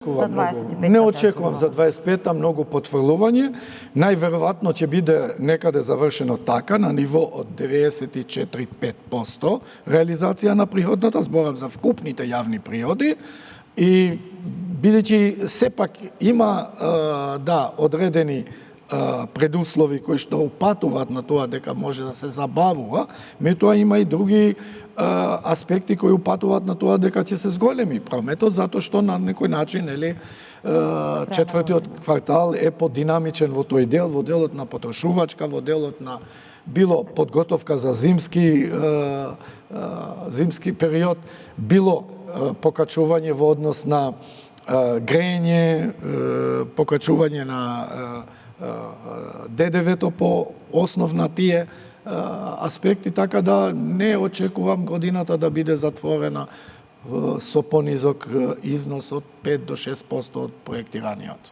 За 25-та. Не очекувам за 25-та многу потврлување. Најверојатно ќе биде некаде завршено така на ниво од 94-5% реализација на приходната, зборам за вкупните јавни приходи, и бидејќи сепак има одредени предуслови кои што упатуваат на тоа дека може да се забавува, меѓутоа има и други аспекти кои упатуваат на тоа дека ќе се зголеми прометот, затоа што на некој начин четвртиот квартал е подинамичен во тој дел, во делот на потрошувачка, во делот на било подготовка за зимски период, било покачување во однос на грејење, покачување на ДДВ-то по основ на тие аспекти, така да не очекувам годината да биде затворена со понизок износ од 5 до 6% од проектираниот.